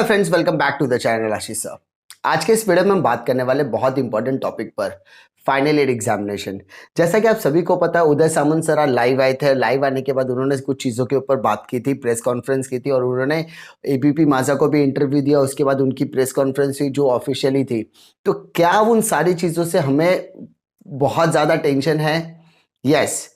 Friends, welcome back to the channel Ashish sir. आज के इस वीडियो में हम बात करने वाले बहुत इंपॉर्टेंट टॉपिक पर फाइनल ईयर एग्जामिनेशन। जैसा कि आप सभी को पता है, उदय सामंत सर आज लाइव आए थे। लाइव आने के बाद उन्होंने कुछ चीज़ों के ऊपर बात की थी, प्रेस कॉन्फ्रेंस की थी और उन्होंने एबीपी माज़ा को भी इंटरव्यू दिया। उसके बाद उनकी प्रेस कॉन्फ्रेंस हुई जो ऑफिशियली थी। तो क्या उन सारी चीज़ों से हमें बहुत ज़्यादा टेंशन है? यस।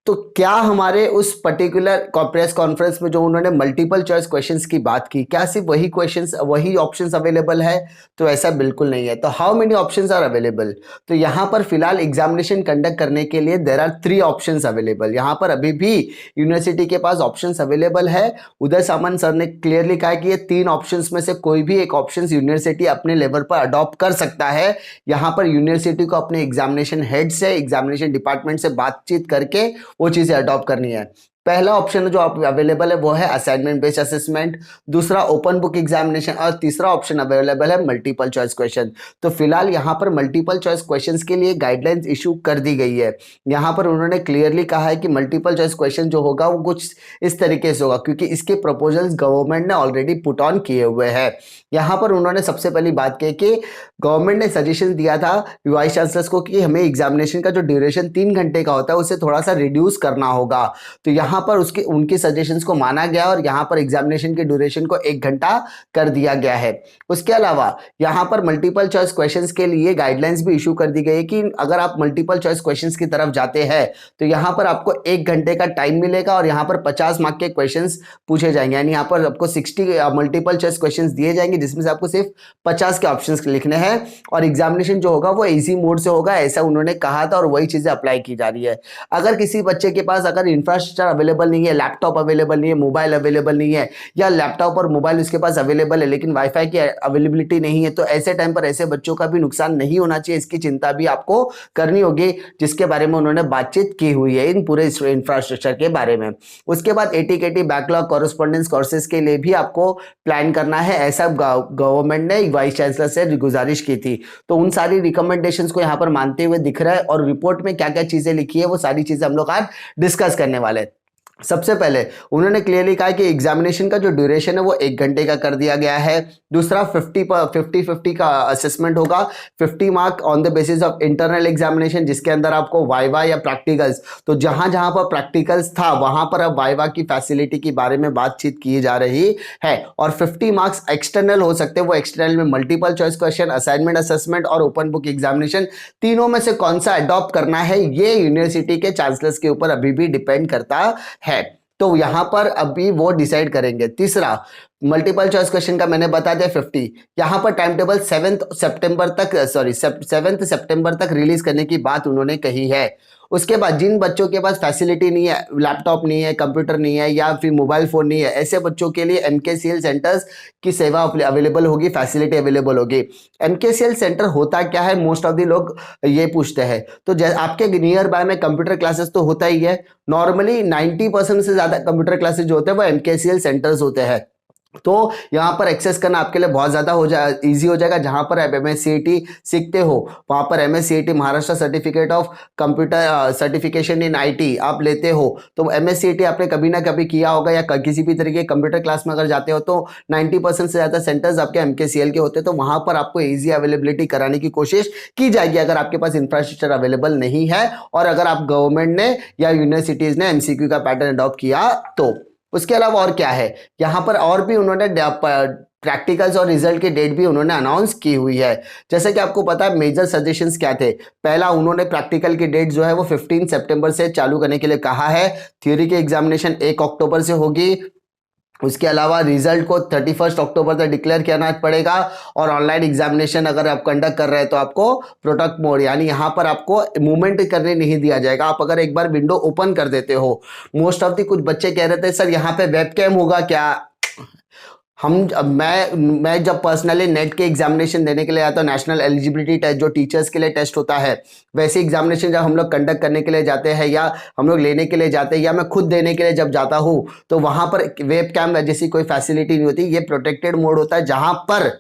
तो क्या हमारे उस पर्टिकुलर प्रेस कॉन्फ्रेंस में जो उन्होंने मल्टीपल चॉइस क्वेश्चंस की बात की, क्या सिर्फ वही क्वेश्चंस वही ऑप्शंस अवेलेबल है? तो ऐसा बिल्कुल नहीं है। तो how many options are available? तो यहाँ पर फिलहाल एग्जामिनेशन कंडक्ट करने के लिए देयर आर 3 ऑप्शंस अवेलेबल। यहाँ पर अभी भी यूनिवर्सिटी के पास ऑप्शंस अवेलेबल है। उदय सामंत सर ने क्लियरली कहा कि ये 3 ऑप्शंस में से कोई भी एक ऑप्शन यूनिवर्सिटी अपने लेवल पर अडॉप्ट कर सकता है। यहाँ पर यूनिवर्सिटी को अपने एग्जामिनेशन हेड से, एग्जामिनेशन डिपार्टमेंट से बातचीत करके वो चीजें अडॉप्ट करनी है। पहला ऑप्शन जो आप अवेलेबल है वो है असाइनमेंट बेस्ड असेसमेंट, दूसरा ओपन बुक एग्जामिनेशन और तीसरा ऑप्शन अवेलेबल है मल्टीपल चॉइस क्वेश्चन। तो फिलहाल यहाँ पर मल्टीपल चॉइस क्वेश्चंस के लिए गाइडलाइंस इशू कर दी गई है। यहाँ पर उन्होंने क्लियरली कहा है कि मल्टीपल चॉइस क्वेश्चन जो होगा वो कुछ इस तरीके से होगा, क्योंकि इसके प्रपोजल्स गवर्नमेंट ने ऑलरेडी पुट ऑन किए हुए हैं। यहाँ पर उन्होंने सबसे पहली बात की कि गवर्नमेंट ने सजेशन दिया था वाइस चांसलर्स को कि हमें एग्जामिनेशन का जो ड्यूरेशन 3 घंटे का होता है उसे थोड़ा सा रिड्यूस करना होगा। तो यहाँ पर उसके उनके सजेशंस को माना गया और यहाँ पर एग्जामिनेशन के ड्यूरेशन को 1 घंटा कर दिया गया है। उसके अलावा यहाँ पर मल्टीपल चॉइस क्वेश्चंस के लिए गाइडलाइंस भी इशू कर दी गई है कि अगर आप मल्टीपल चॉइस क्वेश्चंस की तरफ जाते हैं तो यहाँ पर आपको 1 घंटे का टाइम मिलेगा और यहाँ पर 50 मार्क के क्वेश्चंस पूछे जाएंगे। यानी यहाँ पर आपको 60 मल्टीपल चॉइस क्वेश्चंस दिए जाएंगे जिसमें से आपको सिर्फ 50 के ऑप्शंस लिखने हैं और एग्जामिनेशन जो होगा वो इजी मोड से होगा, ऐसा उन्होंने कहा था और वही चीजें अप्लाई की जा रही है। अगर किसी बच्चे के पास अगर इंफ्रास्ट्रक्चर अवेलेबल नहीं है, लैपटॉप अवेलेबल नहीं है, मोबाइल अवेलेबल नहीं है, या लैपटॉप और मोबाइल उसके पास अवेलेबल है लेकिन वाईफाई की अवेलेबिलिटी नहीं है, तो ऐसे टाइम पर ऐसे बच्चों का भी नुकसान नहीं होना चाहिए। इसकी चिंता भी आपको करनी होगी, जिसके बारे में उन्होंने बातचीत की हुई है इन पूरे इंफ्रास्ट्रक्चर के बारे में। उसके बाद एटीकेटी बैकलॉग कॉरेस्पॉन्डेंस कोर्सेज के लिए भी आपको प्लान करना है, ऐसा गवर्नमेंट ने वाइस चांसलर से गुजारिश की थी। तो उन सारी रिकमेंडेशंस को यहाँ पर मानते हुए दिख रहा है और रिपोर्ट में क्या क्या चीजें लिखी है वो सारी चीजें हम लोग आज डिस्कस करने वाले हैं। सबसे पहले उन्होंने क्लियरली कहा कि एग्जामिनेशन का जो ड्यूरेशन है वो 1 घंटे का कर दिया गया है। दूसरा 50-50 का असेसमेंट होगा, 50 mark on the basis of internal examination, जिसके अंदर आपको वाइवा या प्रैक्टिकल्स, तो जहां जहां पर प्रैक्टिकल्स था वहां पर अब वाइवा की फैसिलिटी के बारे में बातचीत की जा रही है। और 50 मार्क्स एक्सटर्नल हो सकते हैं, वो एक्सटर्नल में multiple choice question, assignment assessment और ओपन बुक एग्जामिनेशन, तीनों में से कौन सा अडॉप्ट करना है ये यूनिवर्सिटी के चांसलर्स के ऊपर अभी भी डिपेंड करता है। तो यहां पर अभी वो डिसाइड करेंगे। तीसरा मल्टीपल चॉइस क्वेश्चन का मैंने बता दिया 50। यहां पर टाइम टेबल 7 सितंबर तक रिलीज करने की बात उन्होंने कही है। उसके बाद जिन बच्चों के पास फैसिलिटी नहीं है, लैपटॉप नहीं है, कंप्यूटर नहीं है या फिर मोबाइल फोन नहीं है, ऐसे बच्चों के लिए एमकेसीएल सेंटर्स की सेवा अवेलेबल होगी, फैसिलिटी अवेलेबल होगी। एमकेसीएल सेंटर होता क्या है, मोस्ट ऑफ द लोग ये पूछते हैं। तो आपके नियर बाय में कंप्यूटर क्लासेस तो होता ही है। नॉर्मली 90% से ज्यादा कंप्यूटर क्लासेस जो होते हैं वो एमकेसीएल सेंटर्स होते हैं। तो यहाँ पर एक्सेस करना आपके लिए बहुत ज़्यादा इजी हो जाएगा। जहाँ पर आप एमएससीआईटी सीखते हो वहाँ पर MS-CIT Maharashtra certificate of computer certification in IT आप लेते हो, तो एमएससीआईटी आपने कभी ना कभी किया होगा या किसी भी तरीके कंप्यूटर क्लास में अगर जाते हो तो 90% से ज़्यादा सेंटर्स आपके एमकेसीएल के होते हैं। तो वहाँ पर आपको ईजी अवेलेबिलिटी कराने की कोशिश की जाएगी अगर आपके पास इंफ्रास्ट्रक्चर अवेलेबल नहीं है और अगर आप गवर्नमेंट ने या यूनिवर्सिटीज़ ने एमसीक्यू का पैटर्न अडॉप्ट किया तो। उसके अलावा और क्या है, यहाँ पर और भी उन्होंने प्रैक्टिकल्स और रिजल्ट की डेट भी उन्होंने अनाउंस की हुई है। जैसे कि आपको पता है मेजर सजेशंस क्या थे। पहला, उन्होंने प्रैक्टिकल की डेट जो है वो 15 सितंबर से चालू करने के लिए कहा है। थ्योरी की एग्जामिनेशन 1 अक्टूबर से होगी। उसके अलावा रिजल्ट को 31 अक्टूबर तक डिक्लेयर करना पड़ेगा और ऑनलाइन एग्जामिनेशन अगर आप कंडक्ट कर रहे हैं तो आपको प्रोटेक्ट मोड, यानी यहाँ पर आपको मूवमेंट करने नहीं दिया जाएगा। आप अगर एक बार विंडो ओपन कर देते हो, मोस्ट ऑफ दी कुछ बच्चे कह रहे थे सर यहाँ पे वेबकैम होगा क्या। मैं जब पर्सनली नेट के एग्जामिनेशन देने के लिए आता हूँ, नेशनल एलिजिबिलिटी टेस्ट जो टीचर्स के लिए टेस्ट होता है, वैसे एग्जामिनेशन जब हम लोग कंडक्ट करने के लिए जाते हैं या हम लोग लेने के लिए जाते हैं या मैं खुद देने के लिए जब जाता हूँ तो वहां पर वेब कैम जैसी कोई फैसिलिटी नहीं होती। ये प्रोटेक्टेड मोड होता है जहां पर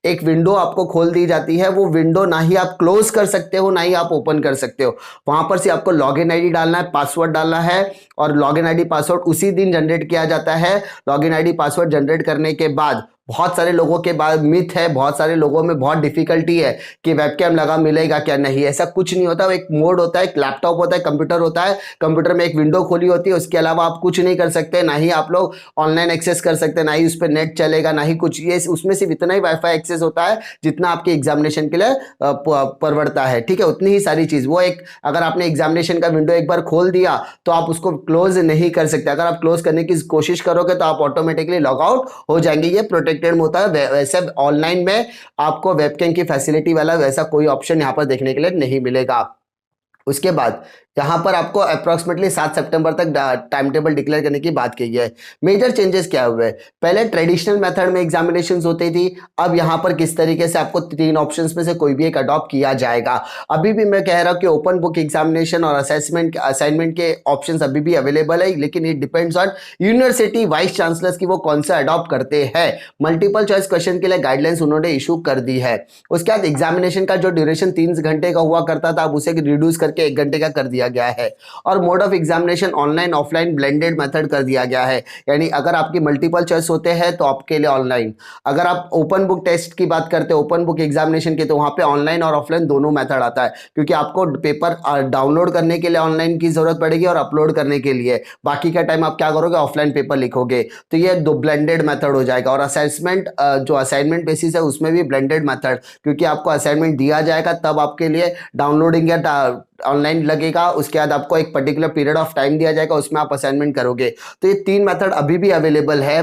एक विंडो आपको खोल दी जाती है। वो विंडो ना ही आप क्लोज कर सकते हो ना ही आप ओपन कर सकते हो। वहां पर से आपको लॉगिन आईडी डालना है, पासवर्ड डालना है और लॉगिन आईडी पासवर्ड उसी दिन जनरेट किया जाता है। लॉगिन आईडी पासवर्ड जनरेट करने के बाद बहुत सारे लोगों के बाद मिथ है, बहुत सारे लोगों में बहुत डिफिकल्टी है कि वेबकैम लगा मिलेगा क्या, नहीं ऐसा कुछ नहीं होता। एक मोड होता है, एक लैपटॉप होता है, कंप्यूटर होता है, कंप्यूटर में एक विंडो खोली होती है, उसके अलावा आप कुछ नहीं कर सकते, ना ही आप लोग ऑनलाइन एक्सेस कर सकते, ना ही उस पर नेट चलेगा, ना ही कुछ। ये उसमें सिर्फ इतना ही वाईफाई एक्सेस होता है जितना आपके एग्जामिनेशन के लिए परवड़ता है, ठीक है, उतनी ही सारी चीज। वो एक अगर आपने एग्जामिनेशन का विंडो एक बार खोल दिया तो आप उसको क्लोज नहीं कर सकते। अगर आप क्लोज करने की कोशिश करोगे तो आप ऑटोमेटिकली लॉग आउट हो जाएंगे। ये प्रोटेक्टेड होता है। वैसे ऑनलाइन में आपको वेबकैम की फैसिलिटी वाला वैसा कोई ऑप्शन यहां पर देखने के लिए नहीं मिलेगा। उसके बाद यहां पर आपको अप्रोक्सीमेटली 7 सितंबर तक टाइम टेबल डिक्लेयर करने की बात की है। मेजर चेंजेस क्या हुए, पहले ट्रेडिशनल मेथड में एग्जामिनेशंस होती थी, अब यहां पर किस तरीके से आपको 3 ऑप्शंस में से कोई भी एक अडॉप्ट किया जाएगा। अभी भी मैं कह रहा हूं कि ओपन बुक एग्जामिनेशन और असाइनमेंट के ऑप्शंस अभी भी अवेलेबल है, लेकिन it depends on university vice chancellors की वो कौन सा अडॉप्ट करते हैं। मल्टीपल चॉइस क्वेश्चन के लिए गाइडलाइंस उन्होंने इशू कर दी है। उसके बाद एग्जामिनेशन का जो ड्यूरेशन 3 घंटे का हुआ करता था, अब उसे रिड्यूस करके 1 घंटे का कर दिया गया है। और mode of examination online offline blended method कर दिया गया है। यानी अगर आपकी मल्टीपल चॉइस होते हैं तो आपके लिए ऑनलाइन, अगर आप ओपन बुक टेस्ट की बात करते हैं, ओपन बुक एग्जामिनेशन की, तो वहां पे ऑनलाइन और ऑफलाइन दोनों मेथड आता है, क्योंकि आपको पेपर डाउनलोड करने के लिए ऑनलाइन की जरूरत पड़ेगी और अपलोड करने के लिए बाकी का टाइम आप क्या करोगे, ऑफलाइन पेपर लिखोगे। तो ये दो ब्लेंडेड मेथड हो जाएगा। और असेसमेंट जो असाइनमेंट बेसिस है उसमें भी ब्लेंडेड मेथड, क्योंकि आपको असाइनमेंट दिया जाएगा तब आपके लिए डाउनलोडिंग या ऑनलाइन लगेगा, उसके बाद आपको एक पर्टिकुलर पीरियड ऑफ टाइम दिया जाएगा, उसमें आप असाइनमेंट करोगे। तो ये 3 मेथड अभी भी अवेलेबल है,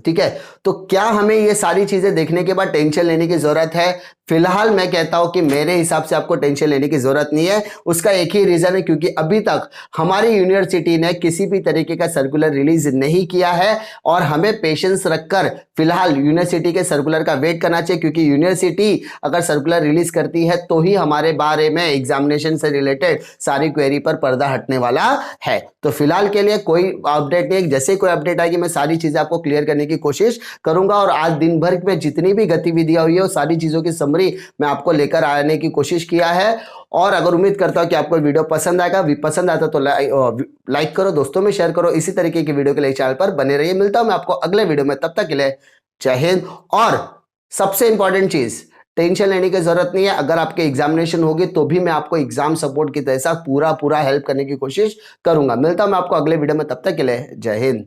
ठीक है। तो क्या हमें ये सारी चीजें देखने के बाद टेंशन लेने की जरूरत है? फिलहाल मैं कहता हूं कि मेरे हिसाब से आपको टेंशन लेने की जरूरत नहीं है। उसका एक ही रीजन है, क्योंकि अभी तक हमारी यूनिवर्सिटी ने किसी भी तरीके का सर्कुलर रिलीज नहीं किया है, और हमें पेशेंस रखकर फिलहाल यूनिवर्सिटी के सर्कुलर का वेट करना चाहिए, क्योंकि यूनिवर्सिटी अगर सर्कुलर रिलीज करती है तो ही हमारे बारे में एग्जामिनेशन से रिलेटेड सारी क्वेरी पर पर्दा हटने वाला है। तो फिलहाल के लिए कोई अपडेट नहीं, जैसे कोई अपडेट आएगी मैं सारी चीजें आपको क्लियर करने की कोशिश करूंगा। और आज दिन भर में जितनी भी गतिविधियां हुई है वो सारी चीजों की समरी मैं आपको लेकर आने की कोशिश किया है। और अगर उम्मीद करता हूं कि आपको वीडियो पसंद आएगा, पसंद आता तो लाइक करो, दोस्तों में शेयर करो। इसी तरीके की वीडियो के लिए चैनल पर बने रहिए। मिलता हूं मैं आपको अगले वीडियो में, तब तक के लिए जय हिंद। और सबसे इंपॉर्टेंट चीज, टेंशन लेने की जरूरत नहीं है। अगर आपके एग्जामिनेशन होगी तो भी मैं आपको एग्जाम सपोर्ट की तरह पूरा हेल्प करने की कोशिश करूंगा। मिलता हूं मैं आपको अगले वीडियो में, तब तक के लिए जय हिंद।